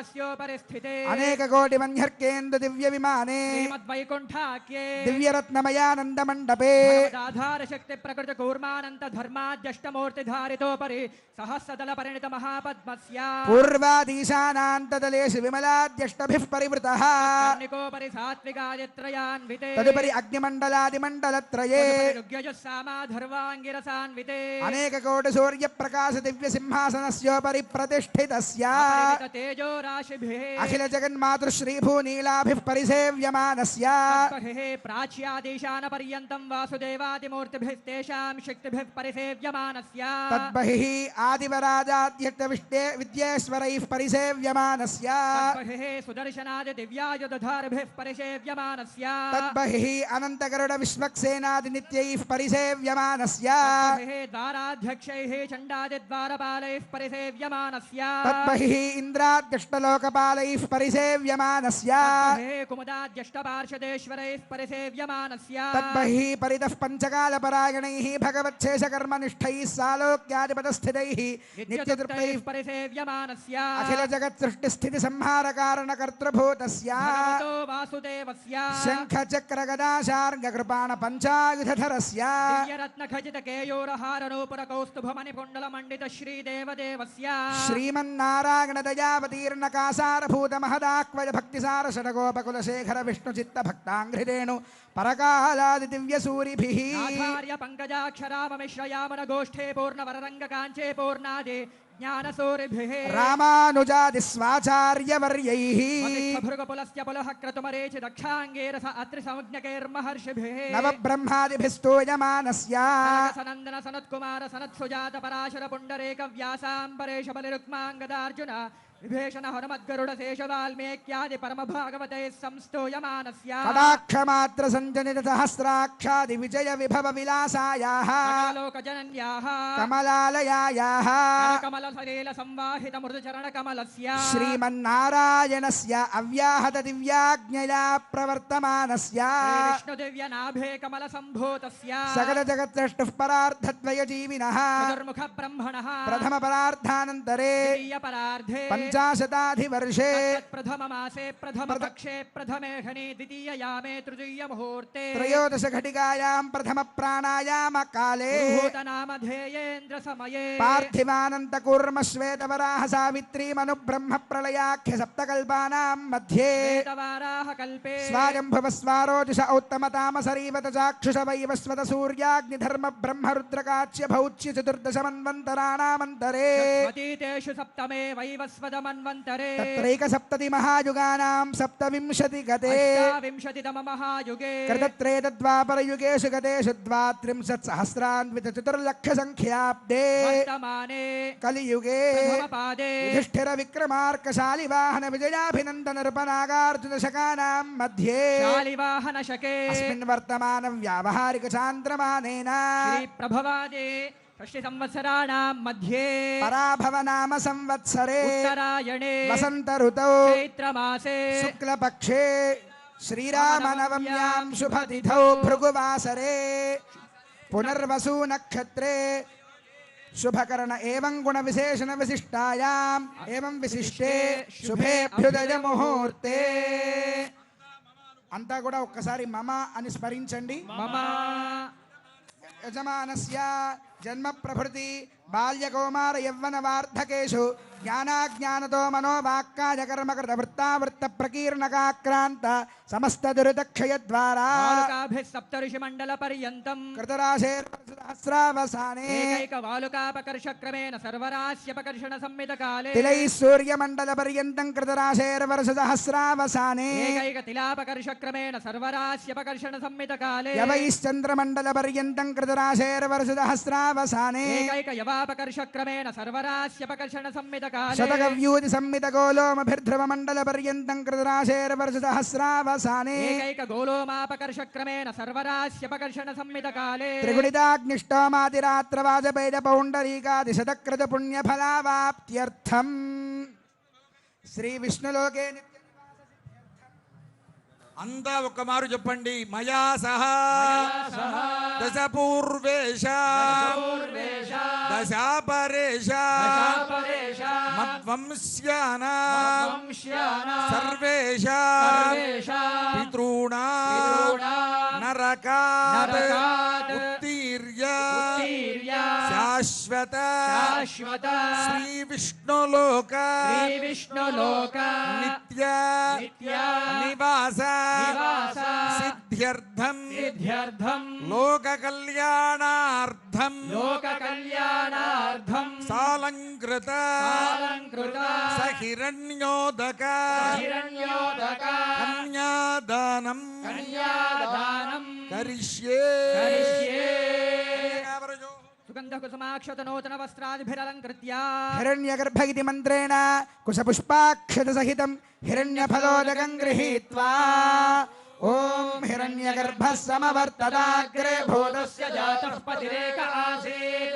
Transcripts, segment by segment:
शीलास्योपरिस्थिते అనేక కోటి మన్యర్కేందు దివ్య విమానే श्रीमद्वैकुण्ठाख्ये దివ్యరత్నమయానంద మండపే आधार शक्ति प्रकृति कूर्मानंत धर्माद्यष्टमूर्तिधारितोपरि सहस्रदल परिणित महापद्मस्य పూర్వాదీశానాంతదలేషు విమలాద్యష్టభిః పరివృతః कर्णिकोपरि सात्विकादित्रयान्विते తదుపరి అగ్నిమండలాదిమండలత్రయే ऋग्यजुस्सामाधर्वाङ्गिरसान्विते అనేక కోటి సూర్య ప్రకాశ దివ్య సింహాసనస్యోపరి ప్రతిష్ఠితస్య तेजो राशिभिः అఖిల జగన్మాతృ శ్రీభూనీలాభిః పరిసేవ్యమానస్య प्राच्यादेशान पर्यन्तं वासुदेवादिमूर्तिभिस्तेषां शक्तिभिः परिसेव्यमानस्य తద్బహిః ఆదివరాజాద్యక్త విద్యేశ్వరైః పరిసేవ్యమానస్య तद्बहिः सुदर्शनादि दिव्यायुधधारभिः परिसेव्यमानस्य తద్బహిః అనంతగరుడ విశ్వక్సేనాది నిత్యైః పరిసేవ్యమానస్య तद्बहिः द्वाराध्यक्षैः चण्डादिद्वारपालैः परिसेव्यमानस्य తద్బహిః ఇంద్రాద్యష్టలోకపాలైః పరిసేవ్యమానస్య तद्बहिः कुमुदाद्यष्टपार्षदेश्वरैः परिसेव्यमानस्य తద్బహిః పరితః పంచకాలపరాయణైః భగవచ్ఛేషకర్మనిష్ఠైः సాలోక్యాధిపతస్థితైः నిత్యతృప్తైః परिसेव्यमानस्य అఖిల జగత్ సృష్టి స్థితి సంహార కారణ కర్తృభూతస్య भगवतो वासुदेवस्य శంఖ చక్ర గదాశార్గ కృపాణ పంచాయుధరస్య दिव्यरत्नखचित केयूरहारनूपुर कौस्तुभमणिकुण्डलमण्डित श्रीदेवदेवस्य శ్రీమన్నారాయణ దయావతీర్ణ కాసారభూత మహదాక్వయ భక్తిసార షడగోపకులశేఖర విష్ణు చిత్త భక్తాంఘ్రిరేణు పరకాలాది దివ్య సూరిభిః आचार्य पंकजाक्षराममिश्रयामन गोष्ठे पूर्णवररंग कांचे पूर्णादे ज्ञानसूरिभिः రామానుజాది స్వాచార్యవర్యైః भृगपुलस्य पुलः क्रतुमरेचि दक्षाङ्गेरस अत्रि संज्ञकैर्महर्षिभिः నవబ్రహ్మాదిభిస్తూయమానస్య सनन्दन सनत्कुमार सनत्सुजात पराशर पुण्डरेक व्यासाम्बरेश बलिरुक्माङ्गदार्जुन विभीषण हनुमद्गरुड शेष वाल्मीक्यादि परम भागवते संस्तूयमानस्य కటాక్షమాత్ర సంజనిత సహస్రాక్షాది విజయ విభవ విలాసాయాః लोकजनन्याः కమలాలయాయాః कमल सलील संवाहित मृदुचरण कमलस्य శ్రీమన్నారాయణస్య అవ్యాహత దివ్యాజ్ఞయా ప్రవర్తమానస్య विष्णु दिव्य नाभे कमल संभूतस्य సకల జగత్సృష్టుః పరార్థద్వయ జీవినః चतुर्मुख ब्रह्मणः ప్రథమ పరార్థానంతరే द्वितीय परार्धे పంచాశతాధివర్షే प्रथम मासे प्रथम पक्षे प्रथमे खनि द्वितीय यामे तृतीय मुहूर्ते త్రయోదశ ఘటికాయాం ప్రథమ ప్రాణాయామ కాలే भूत नामधेयेन्द्र समये పార్థివానంత కూర్మ శ్వేతవరాహ సావిత్రీ మను బ్రహ్మ ప్రళయాఖ్య సప్తకల్పానాం మధ్యే वेदवाराह कल्पे స్వాయంభవ స్వారోజుష ఔత్తమతామసరీవత చాక్షుష వైవస్వత సూర్యాగ్నిధర్మ బ్రహ్మ రుద్రకాచ్య భౌచ్య చతుర్దశ మన్వంతరాణామంతరే स्वतीतेषु सप्तमे वैवस्वदमन्वन्तरे తత్రైక సప్తతి మహాయుగానాం సప్తవింశతి గతే विंशतितम महायुगे కృతత్రేతద్వాపరయుగేషు గతేషు ద్వాత్రింశత్ సహస్రాన్విత చతుర్లక్ష సంఖ్యాబ్దే वर्तमाने కలియుగే प्रथमपादे యుధిష్ఠిర విక్రమార్కశాలి వాహన విజయాభినందన నృపనాగార్జున శకానాం మధ్యే शालिवाहन शके అస్మిన్ వర్తమాన వ్యావహారిక చాంద్రమానేన श्री प्रभवादे षष्टि संवत्सराणां मध्ये పరాభవ నామ సంవత్సరే उत्तरायणे వసంత ఋతౌ चैत्रमासे శుక్లపక్షే శ్రీరామనవమ్యాం శుభతిథౌ భృగువాసరే పునర్వసు నక్షత్రే శుభకరణ ఏవం గుణ విశేషణ విశిష్టాయాం ఏవం విశిష్టే శుభేభ్యుదయ ముహూర్తే అంతా కూడా ఒక్కసారి మమ అని స్మరించండి. मम యజమానస్య జన్మ ప్రభృతి బాల్య కౌమార యవ్వన వార్ధకేషు జ్ఞానాజ్ఞానతో మనోవాక్కాయ కర్మకృత వృత్తావృత్త ప్రకీర్ణకాక్రాంత సమస్త దురితక్షయ ద్వారా वालुकाभिः सप्तऋषिमण्डल पर्यन्तं కృతరాశేర్సహస్రావసానే एकैक वालुकापकर्षक्रमेण सर्वराश्यपकर्षण संमितकाले తిలైః సూర్యమండల పర్యంతం కృతరాశేర్వర్ష సహస్రావసానే एकैक तिलापकर्षक्रमेण सर्वराश्यपकर्षण संमितकाले యవైశ్చంద్రమండల పర్యంతం కృతరాశేర్వర్ష సహస్రావసానే एकैक यवापकर्षक्रमेण सर्वराश्यपकर्षण संमितकाले శతగవ్యూతి సంమిత గోలోమభిర్ధ్రువ మండల పర్యంతం కృతరాశేర్వర్ష సహస్రావసానే एकैक गोलोमापकर्षक्रमेण सर्वराश्यपकर्षण संमितकाले త్రిగుణితాగ్నిష్టోమాతిరాత్ర వాజపేయ పౌండరీకాది శతకృత పుణ్యఫలావాప్త్యర్థం శ్రీ విష్ణులోకే అంతా ఒక మారు చెప్పండి. మయా సహా దశ పూర్వేశ దశాపరేశ మద్వంశ్యానా मनुष्याणां सर्वेषां सर्वेषां पितॄणां नरकात् नरकात् उत्तीर्य शाश्वत शाश्वत श्रीविष्णुलोक नित्य निवास सिद्ध्यर्थं लोककल्याणार्थं सालंकृत सहिरण्योदक कन्यादानं करिष्ये सुगन्धकुसुमाक्षतनूतन वस्त्रादिभिरलङ्कृत्य हिरण्यगर्भगिति मन्त्रेण कुशपुष्पाक्षतसहितं हिरण्यफलोदकं गृहीत्वा ॐ हिरण्यगर्भः समवर्तदाग्रे भूतस्य जातः पतिरेक आसीत्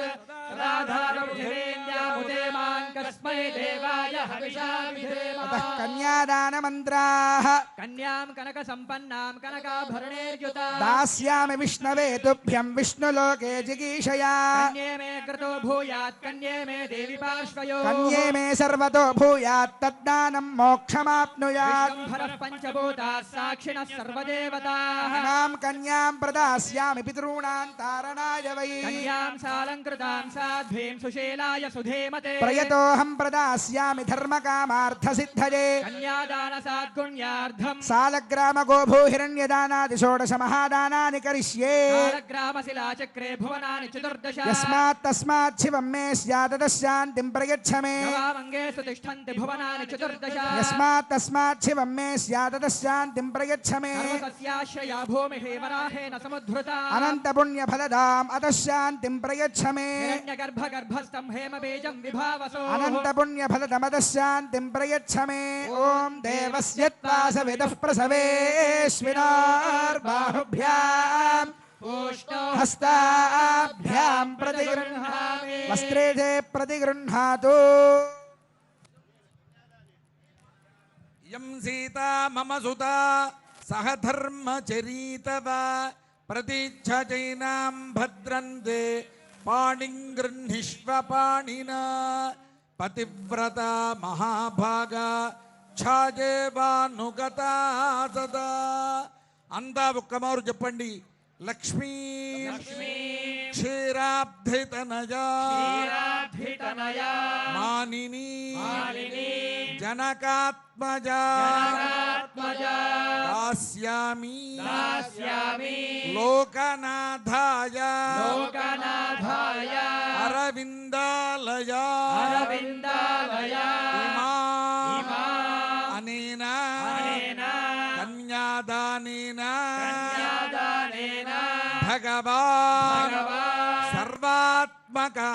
राधारमुदे मां कस्मै देवाय हविषा विधेम अतः कन्यादानमन्त्राः कन्यां कनकसम्पन्नां कनकाभरणैर्युता दास्यामि विष्णवे तुभ्यं विष्णुलोके जिगीषया कन्ये मे कृतो भूयात् कन्ये मे देवि पार्श्वयो कन्ये मे सर्वतो भूयात् तद्दानं मोक्षमाप्नुयात् विश्वम्भरः पञ्चभूताः साक्षिणः सर्वदेवताः इमां कन्यां प्रदास्यामि पितॄणां तारणाय वै कन्यां सालङ्कृतां साध्वीं सुशीलाय सुधेमते प्रयतोऽहं प्रदास्यामि धर्मकामार्थसिद्धये कन्यादानसाद्गुण्यार्धम् सालग्रामगोभूहिरण्यदानादि षोडश महादानानि करिष्ये कालग्रामशिलाचक्रे भुवनानि चतुर्दश यस्मात् तस्मात् शिवं मे स्यात् शान्तिं प्रयच्छ मे गवामङ्गेषु तिष्ठन्ति भुवनानि चतुर्दश यस्मात् तस्मात् शिवं मे स्यात् शान्तिं प्रयच्छ मे सर्वसस्याश्रया भूमिः वराहेण समुद्धृता अनन्तपुण्यफलदाम् अतः शान्तिं प्रयच्छ मे हिरण्यगर्भगर्भस्थं हेमबीजं विभावसो अनन्तपुण्यफलदमतः शान्तिं प्रयच्छ मे ॐ देवस्य त्वासविदः प्रसवेश्विनार्बाहुभ्याम् हस्ताभ्यां प्रतिगृह्णामि वस्त्रे च प्रतिगृह्णातु यं सीता मम सुता सह धर्मचरीतव प्रतीच्छचैनां भद्रन्ते पाणिं गृह्णीष्व पाणिना पतिव्रता महाभागा ఛాజేవానుగతా సదా అందా ఒక్కమారు చెప్పండి లక్ష్మీ క్షీరాబ్ధితనయా మానిని జనకాత్మజా దాస్యామి లోకనాథాయ అరవిందాలయా అనేన కన్యాదానేన భగవాన్ సర్వాత్మక